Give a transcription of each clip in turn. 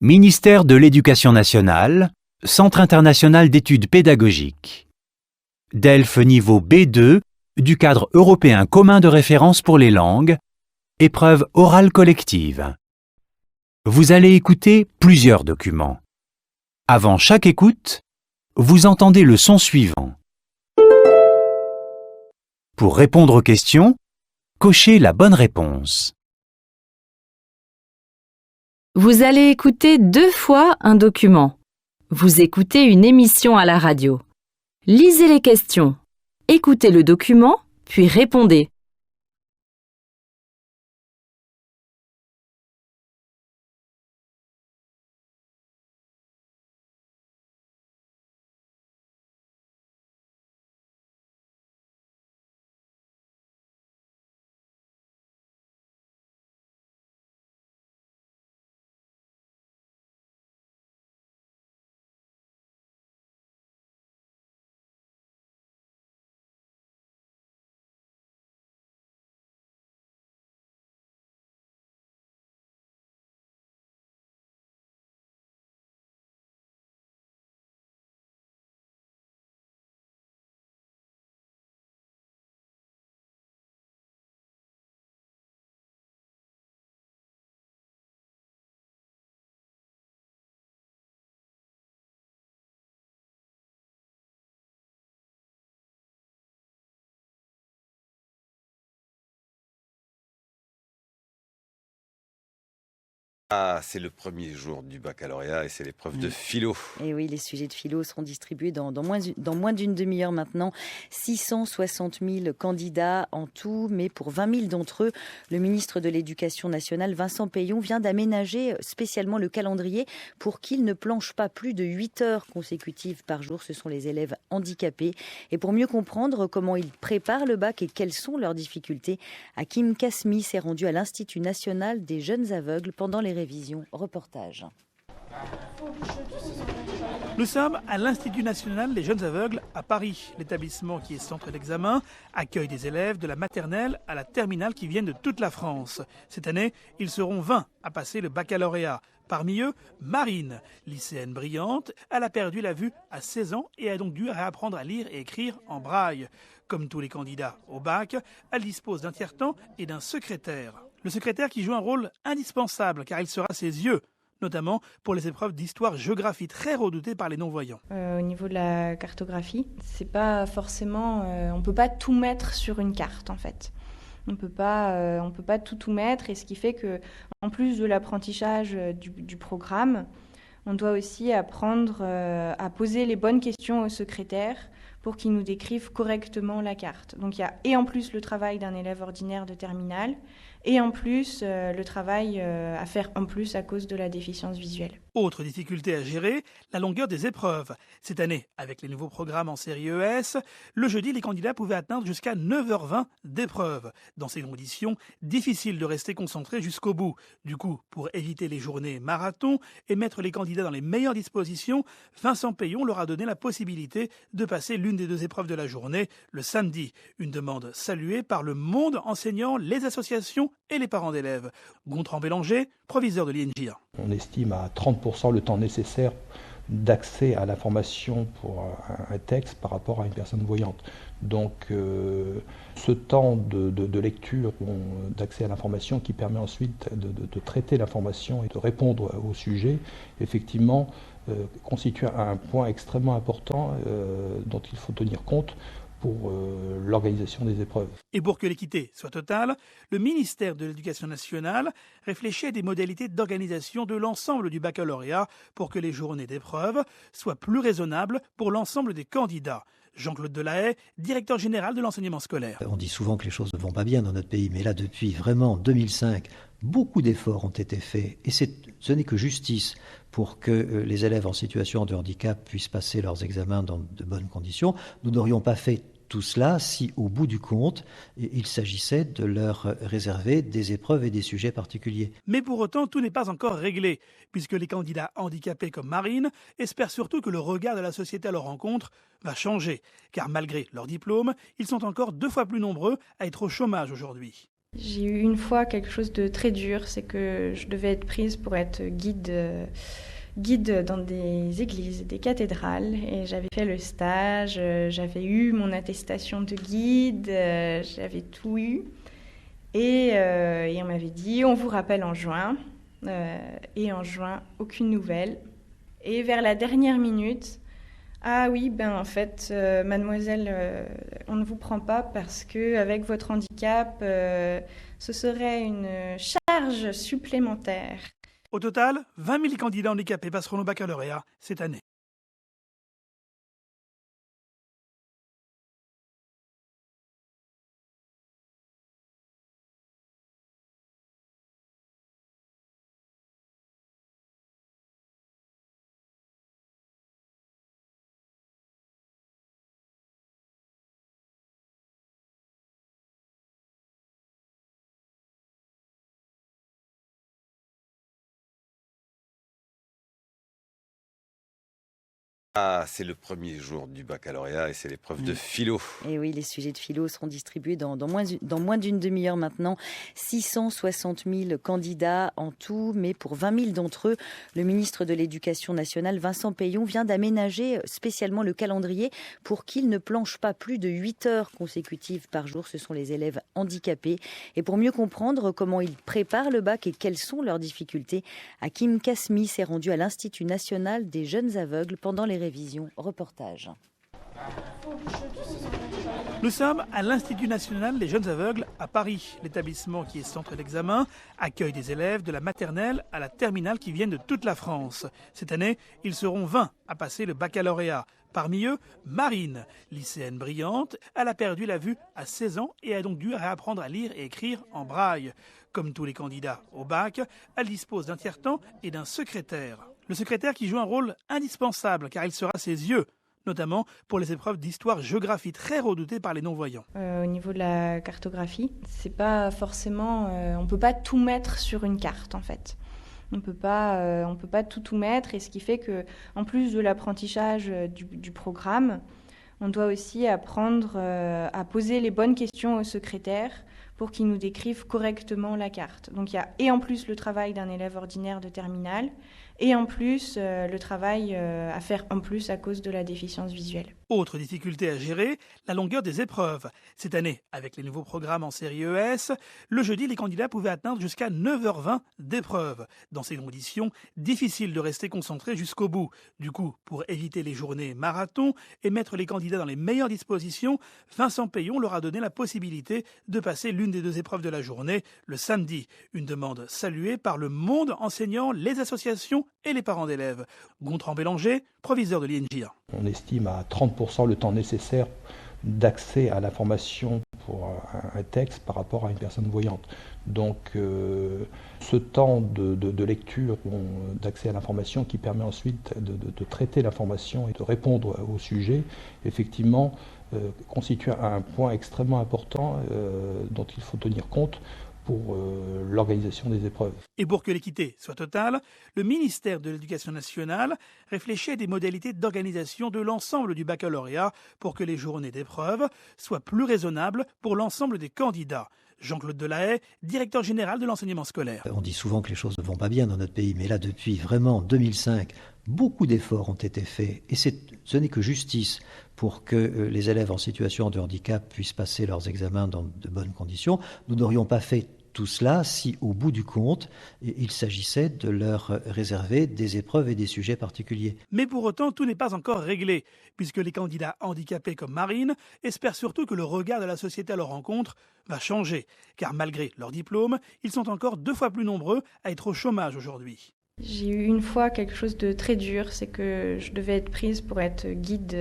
Ministère de l'Éducation nationale, Centre international d'études pédagogiques. DELF niveau B2 du cadre européen commun de référence pour les langues, épreuve orale collective. Vous allez écouter plusieurs documents. Avant chaque écoute, vous entendez le son suivant. Pour répondre aux questions, cochez la bonne réponse. Vous allez écouter 2 fois un document. Vous écoutez une émission à la radio. Lisez les questions. Écoutez le document, puis répondez. Ah, c'est le premier jour du baccalauréat et c'est l'épreuve de philo. Et oui, les sujets de philo seront distribués dans moins d'une demi-heure maintenant. 660 000 candidats en tout, mais pour 20 000 d'entre eux, le ministre de l'Éducation nationale, Vincent Peillon, vient d'aménager spécialement le calendrier pour qu'ils ne planchent pas plus de 8 heures consécutives par jour. Ce sont les élèves handicapés. Et pour mieux comprendre comment ils préparent le bac et quelles sont leurs difficultés, Hakim Kasmi s'est rendu à l'Institut national des jeunes aveugles pendant les révisions. Reportage. Nous sommes à l'Institut national des jeunes aveugles à Paris. L'établissement qui est centre d'examen accueille des élèves de la maternelle à la terminale qui viennent de toute la France. Cette année, ils seront 20 à passer le baccalauréat. Parmi eux, Marine, lycéenne brillante, elle a perdu la vue à 16 ans et a donc dû réapprendre à lire et écrire en braille. Comme tous les candidats au bac, elle dispose d'un tiers-temps et d'un secrétaire. Le secrétaire qui joue un rôle indispensable car il sera ses yeux, notamment pour les épreuves d'histoire-géographie très redoutées par les non-voyants. Au niveau de la cartographie, c'est pas forcément, on peut pas tout mettre sur une carte en fait. On peut pas tout mettre, et ce qui fait que, en plus de l'apprentissage du programme, on doit aussi apprendre à poser les bonnes questions au secrétaire pour qu'il nous décrive correctement la carte. Donc il y a et en plus le travail d'un élève ordinaire de terminale, et en plus le travail à faire en plus à cause de la déficience visuelle. Autre difficulté à gérer, la longueur des épreuves. Cette année, avec les nouveaux programmes en série ES, le jeudi, les candidats pouvaient atteindre jusqu'à 9h20 d'épreuves. Dans ces conditions, difficile de rester concentré jusqu'au bout. Du coup, pour éviter les journées marathon et mettre les candidats dans les meilleures dispositions, Vincent Peillon leur a donné la possibilité de passer l'une des 2 épreuves de la journée le samedi. Une demande saluée par le monde enseignant, les associations et les parents d'élèves. Gontran Bélanger, proviseur de l'INJIR. On estime à 30% le temps nécessaire d'accès à l'information pour un texte par rapport à une personne voyante. Donc ce temps de lecture, d'accès à l'information qui permet ensuite de traiter l'information et de répondre au sujet, effectivement constitue un point extrêmement important dont il faut tenir compte pour l'organisation des épreuves. Et pour que l'équité soit totale, le ministère de l'Éducation nationale réfléchit à des modalités d'organisation de l'ensemble du baccalauréat pour que les journées d'épreuves soient plus raisonnables pour l'ensemble des candidats. Jean-Claude Delahaye, directeur général de l'enseignement scolaire. On dit souvent que les choses ne vont pas bien dans notre pays, mais là, depuis vraiment 2005, beaucoup d'efforts ont été faits, et ce n'est que justice pour que les élèves en situation de handicap puissent passer leurs examens dans de bonnes conditions. Nous n'aurions pas fait tout cela si, au bout du compte, il s'agissait de leur réserver des épreuves et des sujets particuliers. Mais pour autant, tout n'est pas encore réglé, puisque les candidats handicapés comme Marine espèrent surtout que le regard de la société à leur rencontre va changer, car malgré leur diplôme, ils sont encore 2 fois plus nombreux à être au chômage aujourd'hui. J'ai eu une fois quelque chose de très dur, c'est que je devais être prise pour être guide dans des églises, des cathédrales, et j'avais fait le stage, j'avais eu mon attestation de guide, j'avais tout eu, et on m'avait dit on vous rappelle en juin, et en juin aucune nouvelle, et vers la dernière minute, ah oui, en fait, mademoiselle, on ne vous prend pas parce que avec votre handicap, ce serait une charge supplémentaire. Au total, 20 000 candidats handicapés passeront au baccalauréat cette année. Ah, c'est le premier jour du baccalauréat et c'est l'épreuve de philo. Et oui, les sujets de philo seront distribués dans moins d'une demi-heure maintenant. 660 000 candidats en tout, mais pour 20 000 d'entre eux, le ministre de l'Éducation nationale, Vincent Peillon, vient d'aménager spécialement le calendrier pour qu'ils ne planchent pas plus de 8 heures consécutives par jour. Ce sont les élèves handicapés. Et pour mieux comprendre comment ils préparent le bac et quelles sont leurs difficultés, Hakim Kasmi s'est rendu à l'Institut national des jeunes aveugles pendant les révisions. Reportage. Nous sommes à l'Institut national des jeunes aveugles à Paris. L'établissement qui est centre d'examen accueille des élèves de la maternelle à la terminale qui viennent de toute la France. Cette année, ils seront 20 à passer le baccalauréat. Parmi eux, Marine, lycéenne brillante. Elle a perdu la vue à 16 ans et a donc dû réapprendre à lire et écrire en braille. Comme tous les candidats au bac, elle dispose d'un tiers-temps et d'un secrétaire. Le secrétaire qui joue un rôle indispensable car il sera ses yeux, notamment pour les épreuves d'histoire-géographie très redoutées par les non-voyants. Au niveau de la cartographie, c'est pas forcément, on peut pas tout mettre sur une carte en fait. On peut pas tout mettre, et ce qui fait que, en plus de l'apprentissage du programme, on doit aussi apprendre à poser les bonnes questions au secrétaire pour qu'il nous décrive correctement la carte. Donc il y a et en plus le travail d'un élève ordinaire de terminale, et en plus le travail à faire en plus à cause de la déficience visuelle. Autre difficulté à gérer, la longueur des épreuves. Cette année, avec les nouveaux programmes en série ES, le jeudi, les candidats pouvaient atteindre jusqu'à 9h20 d'épreuves. Dans ces conditions, difficile de rester concentré jusqu'au bout. Du coup, pour éviter les journées marathon et mettre les candidats dans les meilleures dispositions, Vincent Peillon leur a donné la possibilité de passer l'une des deux épreuves de la journée le samedi. Une demande saluée par le monde enseignant, les associations et les parents d'élèves. Gontran Bélanger, proviseur de l'INJIA. On estime à 30% le temps nécessaire d'accès à l'information pour un texte par rapport à une personne voyante. Donc ce temps de lecture, d'accès à l'information qui permet ensuite de traiter l'information et de répondre au sujet, effectivement, constitue un point extrêmement important dont il faut tenir compte pour l'organisation des épreuves. Et pour que l'équité soit totale, le ministère de l'Éducation nationale réfléchit à des modalités d'organisation de l'ensemble du baccalauréat pour que les journées d'épreuves soient plus raisonnables pour l'ensemble des candidats. Jean-Claude Delahaye, directeur général de l'enseignement scolaire. On dit souvent que les choses ne vont pas bien dans notre pays, mais là, depuis vraiment 2005, beaucoup d'efforts ont été faits, et ce n'est que justice pour que les élèves en situation de handicap puissent passer leurs examens dans de bonnes conditions. Nous n'aurions pas fait tout cela si, au bout du compte, il s'agissait de leur réserver des épreuves et des sujets particuliers. Mais pour autant, tout n'est pas encore réglé, puisque les candidats handicapés comme Marine espèrent surtout que le regard de la société à leur rencontre va changer, car malgré leur diplôme, ils sont encore 2 fois plus nombreux à être au chômage aujourd'hui. J'ai eu une fois quelque chose de très dur, c'est que je devais être prise pour être guide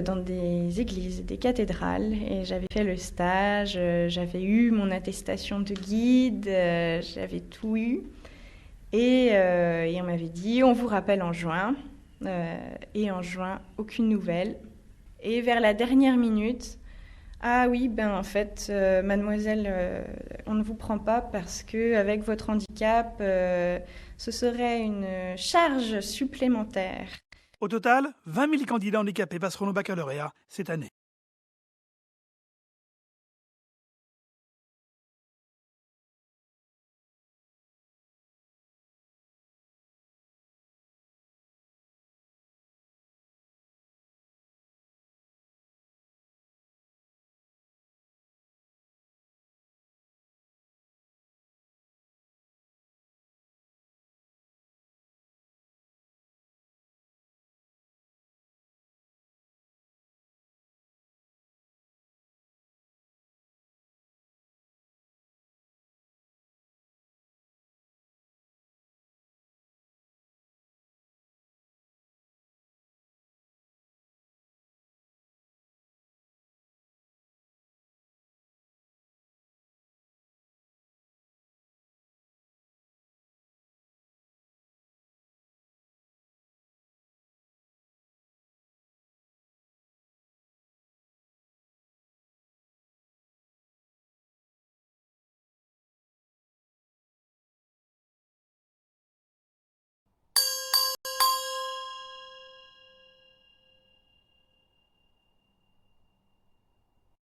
dans des églises, des cathédrales, et j'avais fait le stage, j'avais eu mon attestation de guide, j'avais tout eu, et on m'avait dit on vous rappelle en juin, et en juin aucune nouvelle, et vers la dernière minute, ah oui, en fait, mademoiselle, on ne vous prend pas parce que avec votre handicap, ce serait une charge supplémentaire. Au total, 20 000 candidats handicapés passeront au baccalauréat cette année.